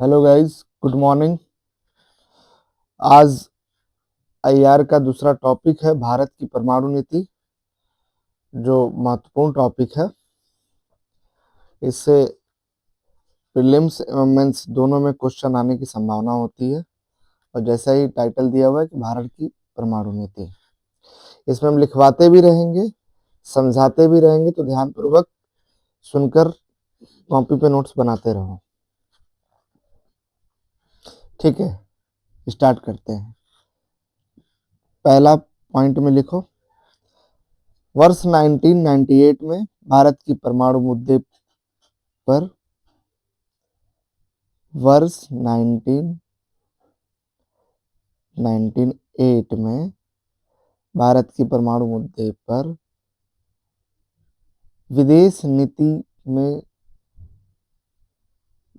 Hello guys, good morning. आज IR का दूसरा टॉपिक है भारत की परमाणु नीति, जो महत्वपूर्ण टॉपिक है। इससे प्रीलिम्स एवं मेंस दोनों में क्वेश्चन आने की संभावना होती है। और जैसा ही टाइटल दिया हुआ है कि भारत की परमाणु नीति, इसमें हम लिखवाते भी रहेंगे, समझाते भी रहेंगे, तो ध्यानपूर्वक सुनकर कॉपी पे नोट्स बनाते रहो। ठीक है, स्टार्ट करते हैं। पहला पॉइंट में लिखो, वर्ष 1998 में भारत की परमाणु मुद्दे पर वर्ष 1998 में भारत की परमाणु मुद्दे पर विदेश नीति में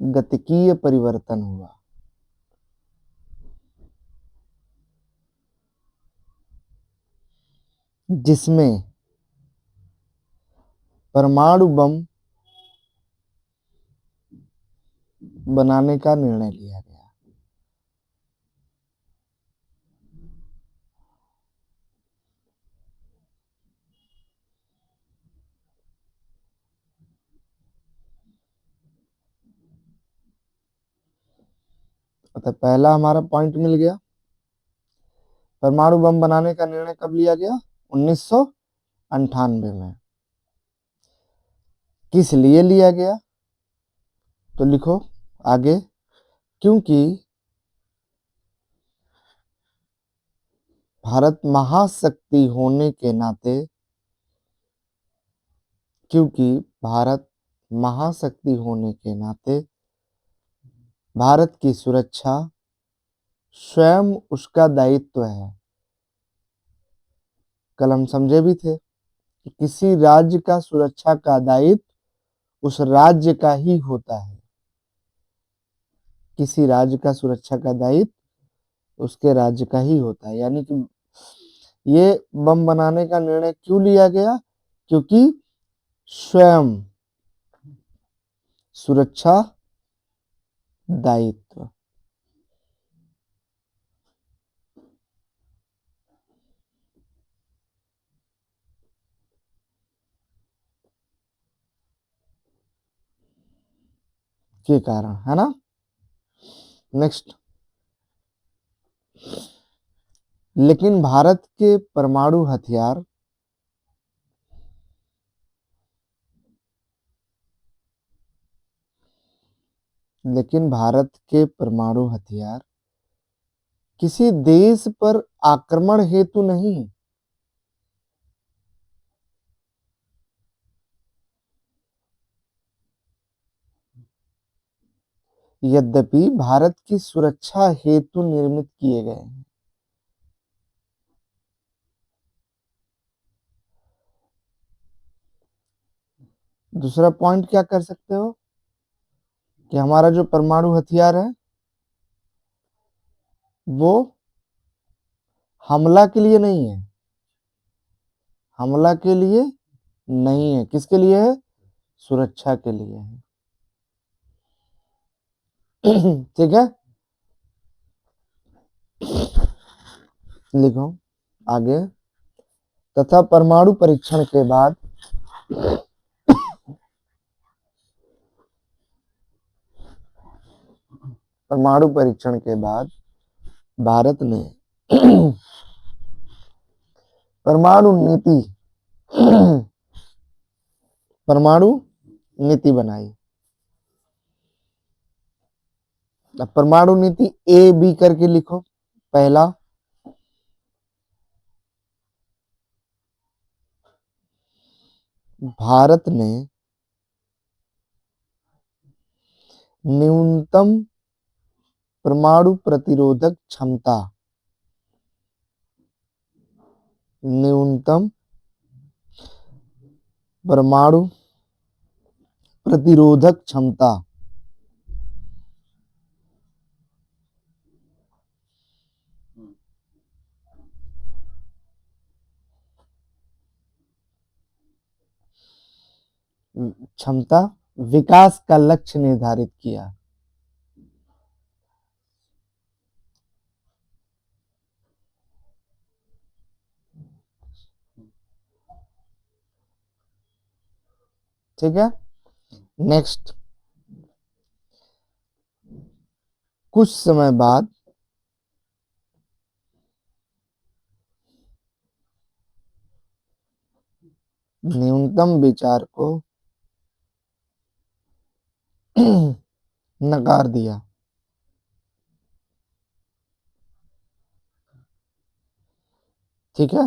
गतिकीय परिवर्तन हुआ। जिसमें परमाणु बम बनाने का निर्णय लिया गया। अतः पहला हमारा पॉइंट मिल गया। परमाणु बम बनाने का निर्णय कब लिया गया? 1998 में। किस लिए लिया गया? तो लिखो आगे, क्योंकि भारत महाशक्ति होने के नाते, क्योंकि भारत महाशक्ति होने के नाते भारत की सुरक्षा स्वयं उसका दायित्व है। कल हम समझे भी थे कि किसी राज्य का सुरक्षा का दायित्व उस राज्य का ही होता है। किसी राज्य का सुरक्षा का दायित्व उसके राज्य का ही होता है। यानी कि ये बम बनाने का निर्णय क्यों लिया गया? क्योंकि स्वयं सुरक्षा दायित्व। के कारण, है ना। नेक्स्ट, लेकिन भारत के परमाणु हथियार किसी देश पर आक्रमण हेतु नहीं, यद्यपि भारत की सुरक्षा हेतु निर्मित किए गए हैं। दूसरा पॉइंट क्या कर सकते हो कि हमारा जो परमाणु हथियार है वो हमला के लिए नहीं है। हमला के लिए नहीं है, किसके लिए है? सुरक्षा के लिए है। ठीक है, लिखो आगे। तथा परमाणु परीक्षण के बाद भारत ने परमाणु नीति बनाई। अब परमाणु नीति ए बी करके लिखो। पहला, भारत ने न्यूनतम परमाणु प्रतिरोधक क्षमता न्यूनतम परमाणु प्रतिरोधक क्षमता विकास का लक्ष्य निर्धारित किया। ठीक है। नेक्स्ट, कुछ समय बाद न्यूनतम विचार को नकार दिया। ठीक है,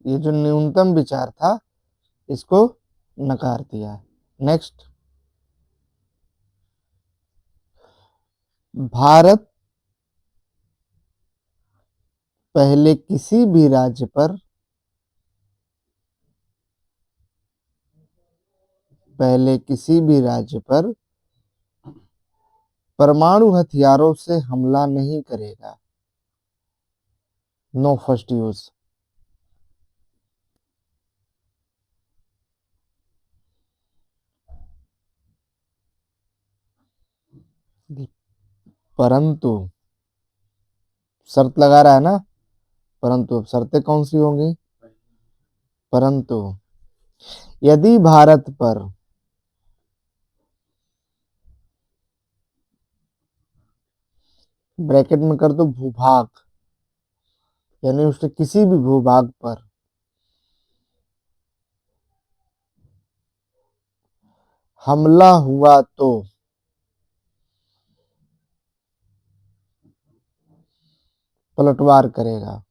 ये जो न्यूनतम विचार था इसको नकार दिया। नेक्स्ट, भारत पहले किसी भी राज्य पर परमाणु हथियारों से हमला नहीं करेगा। No first use. परंतु, शर्त लगा रहा है ना, परंतु अब शर्तें कौन सी होंगी? परंतु यदि भारत पर ब्रैकेट में कर दो भूभाग, यानी उसके किसी भी भूभाग पर हमला हुआ तो पलटवार करेगा।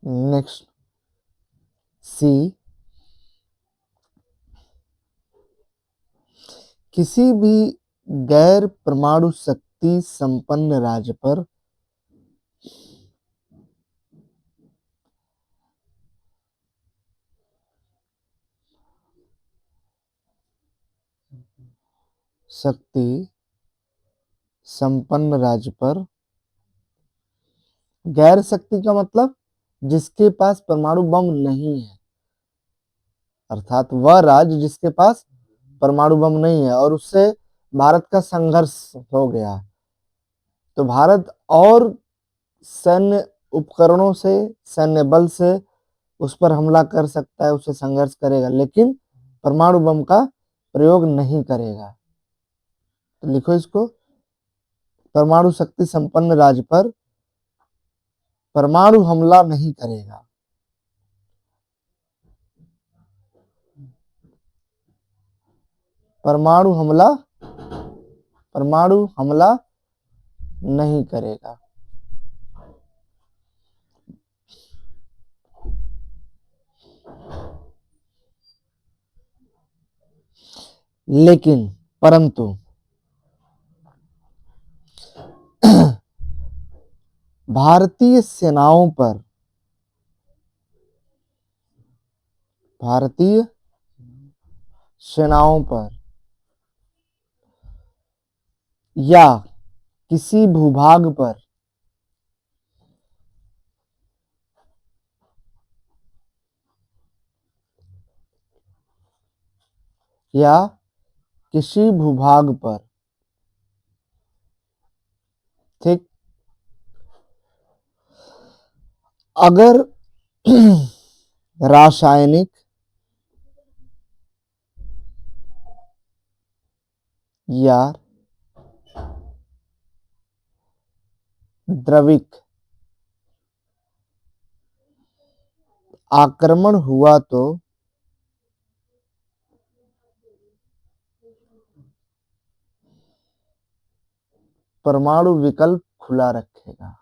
नेक्स्ट, सी, किसी भी गैर परमाणु शक्ति संपन्न राज्य पर गैर शक्ति का मतलब जिसके पास परमाणु बम नहीं है, अर्थात वह राज्य जिसके पास परमाणु बम नहीं है और उससे भारत का संघर्ष हो गया, तो भारत और सैन्य उपकरणों से, सैन्य बल से उस पर हमला कर सकता है, उससे संघर्ष करेगा, लेकिन परमाणु बम का प्रयोग नहीं करेगा। तो लिखो इसको, परमाणु शक्ति संपन्न राज्य पर परमाणु हमला नहीं करेगा। परमाणु हमला नहीं करेगा। लेकिन, परंतु भारतीय सेनाओं पर या किसी भूभाग पर ठीक, अगर रासायनिक या द्रविक आक्रमण हुआ तो परमाणु विकल्प खुला रखेगा।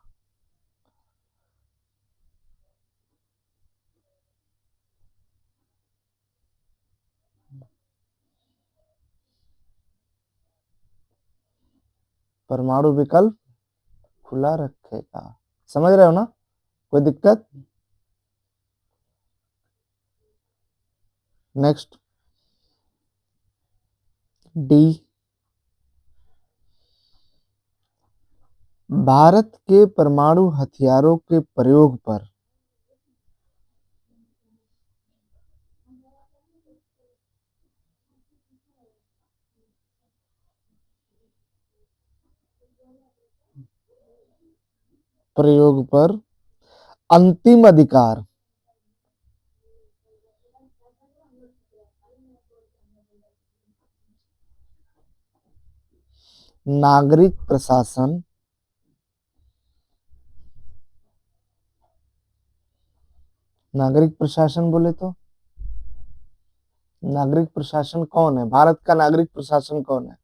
परमाणु विकल्प खुला रखेगा। समझ रहे हो ना? कोई दिक्कत? नेक्स्ट, डी, भारत के परमाणु हथियारों के प्रयोग पर प्रयोग पर अंतिम अधिकार नागरिक प्रशासन नागरिक प्रशासन बोले तो नागरिक प्रशासन कौन है? भारत का नागरिक प्रशासन कौन है?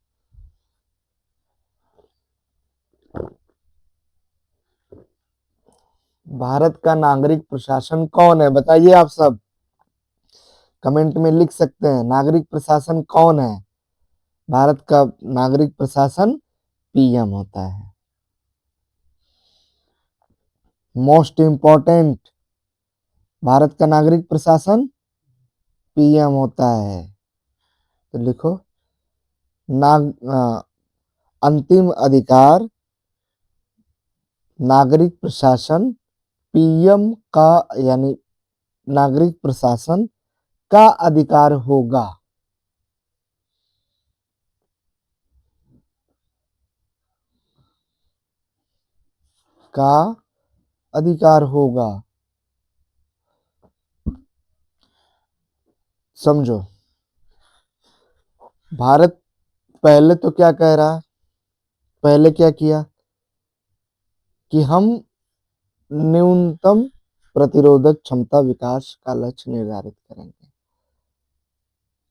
भारत का नागरिक प्रशासन कौन है? बताइए आप सब कमेंट में लिख सकते हैं। नागरिक प्रशासन कौन है? भारत का नागरिक प्रशासन पीएम होता है। मोस्ट इंपॉर्टेंट, भारत का नागरिक प्रशासन पीएम होता है। तो लिखो अंतिम अधिकार नागरिक प्रशासन पीएम का, यानी नागरिक प्रशासन का अधिकार होगा। का अधिकार होगा, समझो। भारत पहले तो क्या कह रहा है? पहले क्या किया कि हम न्यूनतम प्रतिरोधक क्षमता विकास का लक्ष्य निर्धारित करेंगे।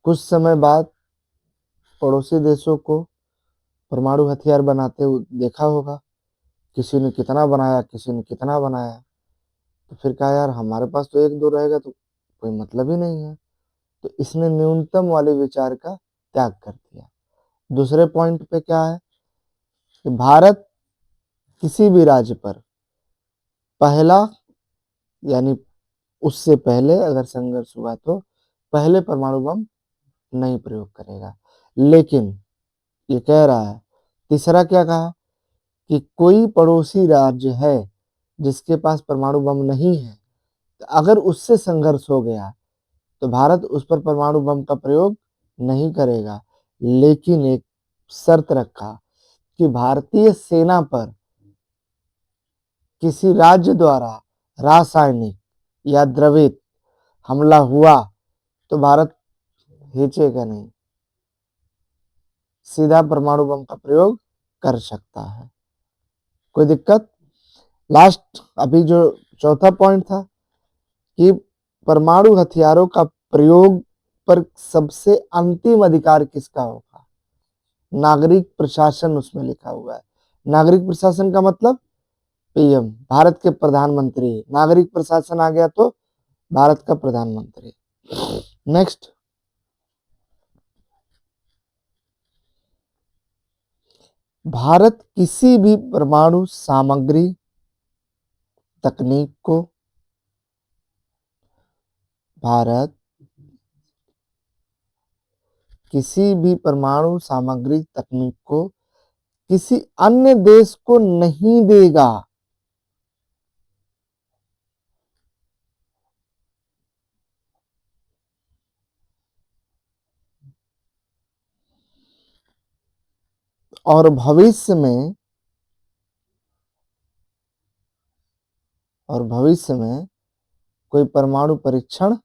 कुछ समय बाद पड़ोसी देशों को परमाणु हथियार बनाते हुए देखा होगा, किसी ने कितना बनाया, किसी ने कितना बनाया, तो फिर कहा यार हमारे पास तो एक दो रहेगा तो कोई मतलब ही नहीं है, तो इसने न्यूनतम वाले विचार का त्याग कर दिया। दूसरे पॉइंट पे क्या है कि भारत किसी भी राज्य पर पहला, यानी उससे पहले अगर संघर्ष हुआ तो पहले परमाणु बम नहीं प्रयोग करेगा। लेकिन ये कह रहा है, तीसरा क्या कहा कि कोई पड़ोसी राज्य है जिसके पास परमाणु बम नहीं है, तो अगर उससे संघर्ष हो गया तो भारत उस पर परमाणु बम का प्रयोग नहीं करेगा। लेकिन एक शर्त रखा कि भारतीय सेना पर किसी राज्य द्वारा रासायनिक या द्रवित हमला हुआ तो भारत हिचेगा नहीं, सीधा परमाणु बम का प्रयोग कर सकता है। कोई दिक्कत? लास्ट अभी जो चौथा पॉइंट था कि परमाणु हथियारों का प्रयोग पर सबसे अंतिम अधिकार किसका होगा? नागरिक प्रशासन उसमें लिखा हुआ है। नागरिक प्रशासन का मतलब पीएम, भारत के प्रधानमंत्री। नागरिक प्रशासन आ गया तो भारत का प्रधानमंत्री। नेक्स्ट, भारत किसी भी परमाणु सामग्री तकनीक को भारत किसी भी परमाणु सामग्री तकनीक को किसी अन्य देश को नहीं देगा। और भविष्य में कोई परमाणु परीक्षण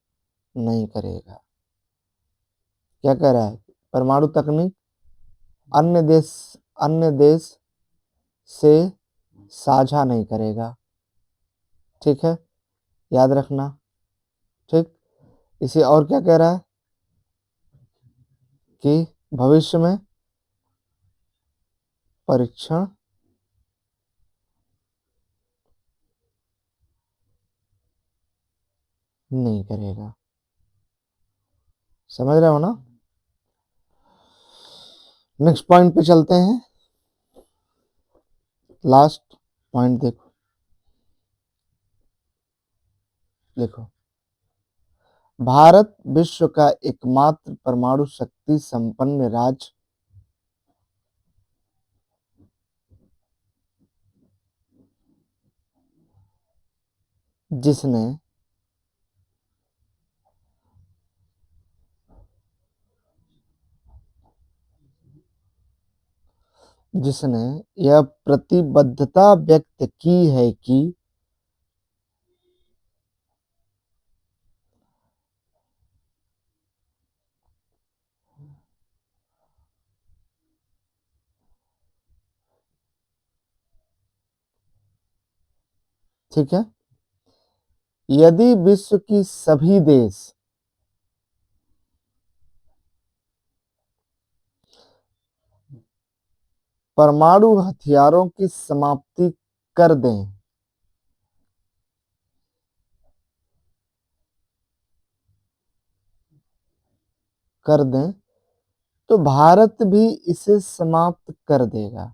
नहीं करेगा। क्या कह रहा है? परमाणु तकनीक अन्य देश से साझा नहीं करेगा। ठीक है, याद रखना। ठीक, इसे और क्या कह रहा है कि भविष्य में परीक्षण नहीं करेगा। समझ रहे हो ना? नेक्स्ट पॉइंट पे चलते हैं। लास्ट पॉइंट देखो, भारत विश्व का एकमात्र परमाणु शक्ति संपन्न राज्य जिसने जिसने यह प्रतिबद्धता व्यक्त की है कि ठीक है, यदि विश्व की सभी देश परमाणु हथियारों की समाप्ति कर दें कर दें तो भारत भी इसे समाप्त कर देगा।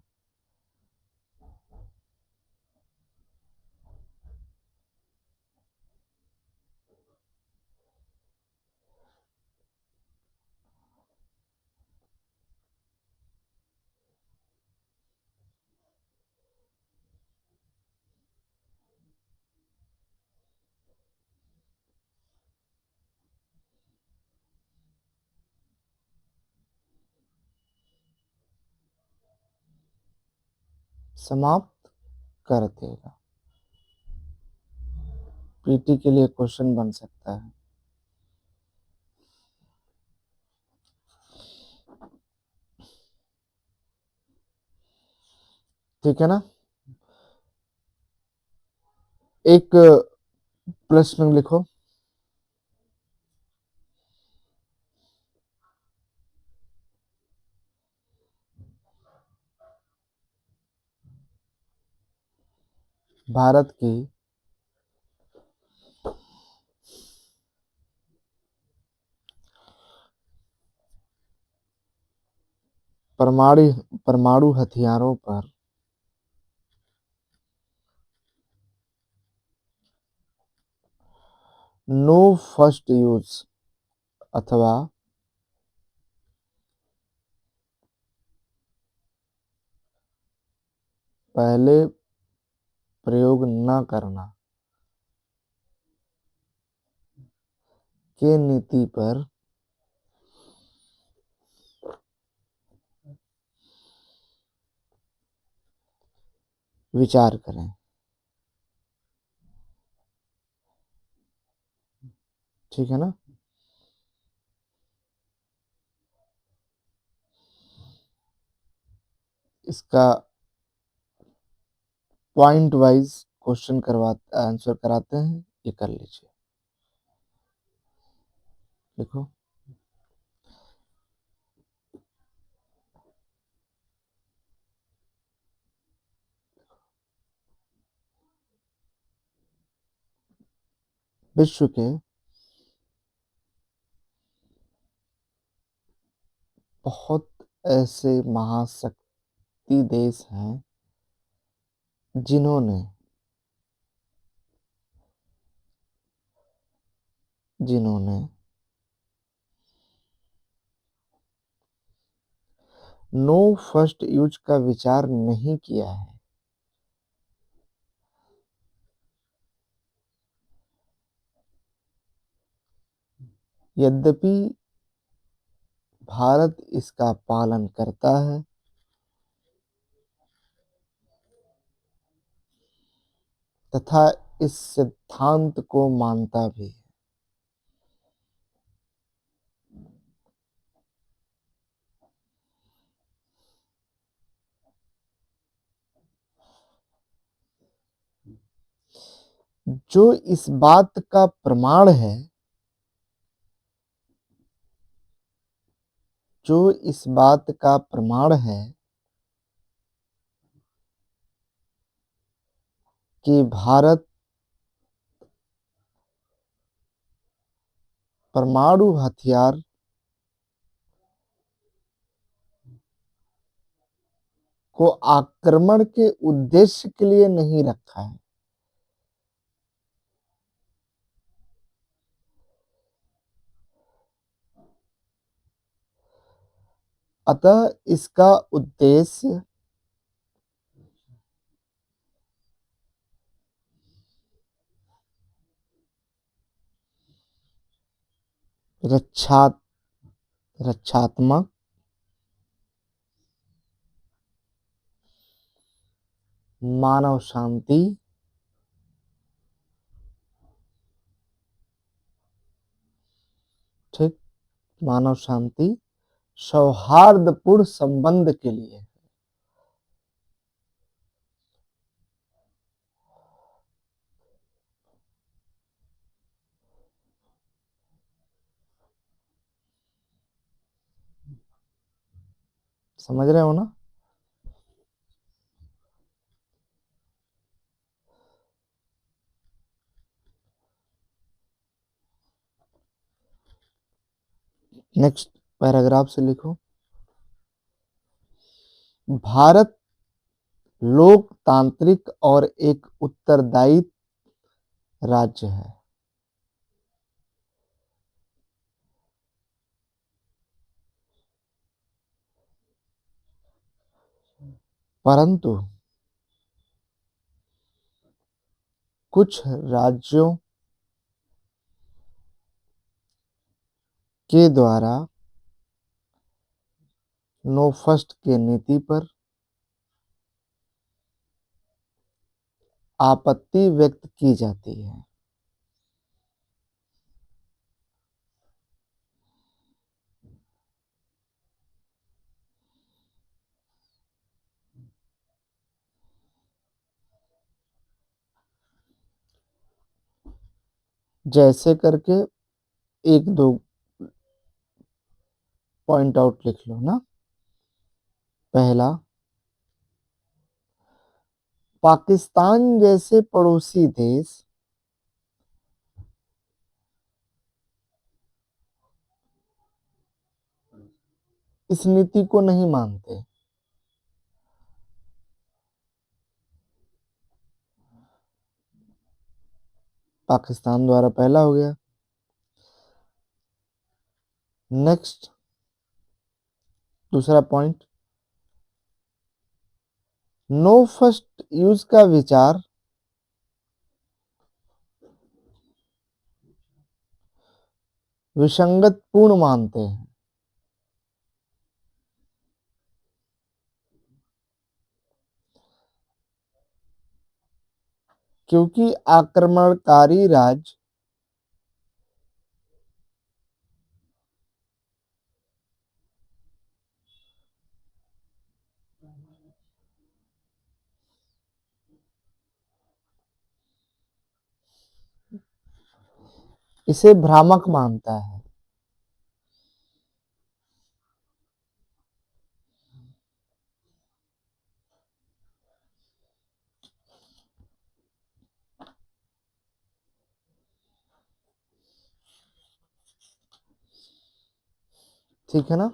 समाप्त कर देगा। पीटी के लिए क्वेश्चन बन सकता है। ठीक है ना। एक प्रश्न लिखो। भारत की परमाणु हथियारों पर नो फर्स्ट यूज अथवा पहले प्रयोग न करना के नीति पर विचार करें। ठीक है ना। इसका पॉइंट वाइज क्वेश्चन आंसर कराते हैं, ये कर लीजिए। देखो, विश्व के बहुत ऐसे महाशक्ति देश हैं जिन्होंने जिन्होंने नो फर्स्ट यूज का विचार नहीं किया है। यद्यपि भारत इसका पालन करता है तथा इस सिद्धांत को मानता भी है। जो इस बात का प्रमाण है जो इस बात का प्रमाण है कि भारत परमाणु हथियार को आक्रमण के उद्देश्य के लिए नहीं रखा है। अतः इसका उद्देश्य रक्षा रक्षात्मक मानव शांति, ठीक, मानव शांति सौहार्दपूर्ण संबंध के लिए। समझ रहे हो ना? नेक्स्ट पैराग्राफ से लिखो। भारत लोकतांत्रिक और एक उत्तरदायी राज्य है। परंतु कुछ राज्यों के द्वारा नो फर्स्ट के नीति पर आपत्ति व्यक्त की जाती है। जैसे करके एक दो पॉइंट आउट लिख लो ना। पहला, पाकिस्तान जैसे पड़ोसी देश इस नीति को नहीं मानते। पाकिस्तान द्वारा पहला हो गया। नेक्स्ट, दूसरा पॉइंट, नो फर्स्ट यूज का विचार विसंगत पूर्ण मानते हैं, क्योंकि आक्रमणकारी राज्य इसे भ्रामक मानता है। ठीक है ना?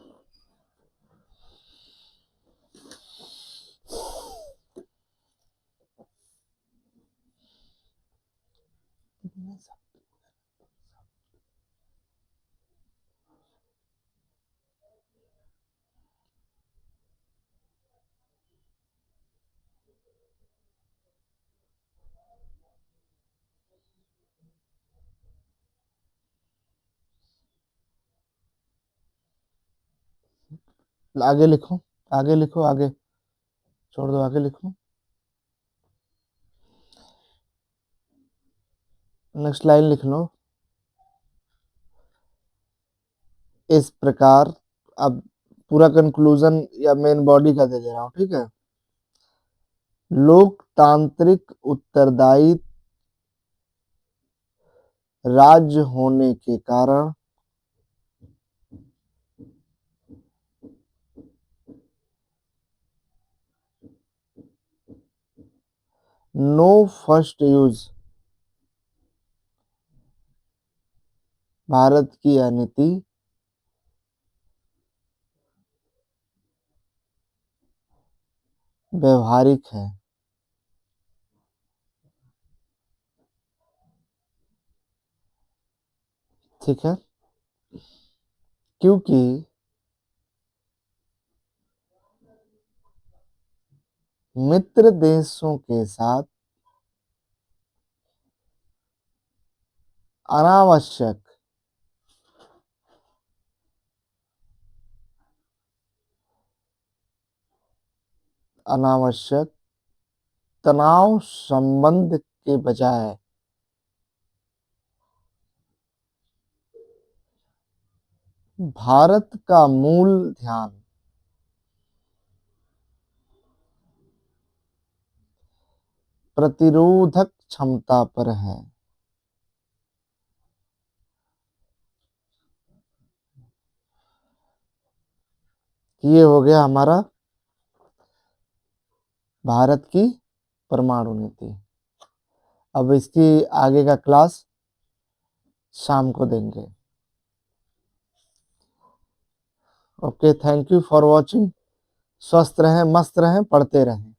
आगे लिखो, आगे लिखो, आगे छोड़ दो, आगे लिखो। नेक्स्ट लाइन लिख लो। इस प्रकार, अब पूरा कंक्लूजन या मेन बॉडी का दे रहा हूं, ठीक है। लोकतांत्रिक उत्तरदायी राज्य होने के कारण नो फर्स्ट यूज भारत की यह नीति व्यवहारिक है। ठीक है, क्योंकि मित्र देशों के साथ अनावश्यक अनावश्यक तनाव संबंध के बजाय भारत का मूल ध्यान प्रतिरोधक क्षमता पर है। ये हो गया हमारा भारत की परमाणु नीति। अब इसकी आगे का क्लास शाम को देंगे। Okay, thank you for watching. स्वस्थ रहें, मस्त रहें, पढ़ते रहें।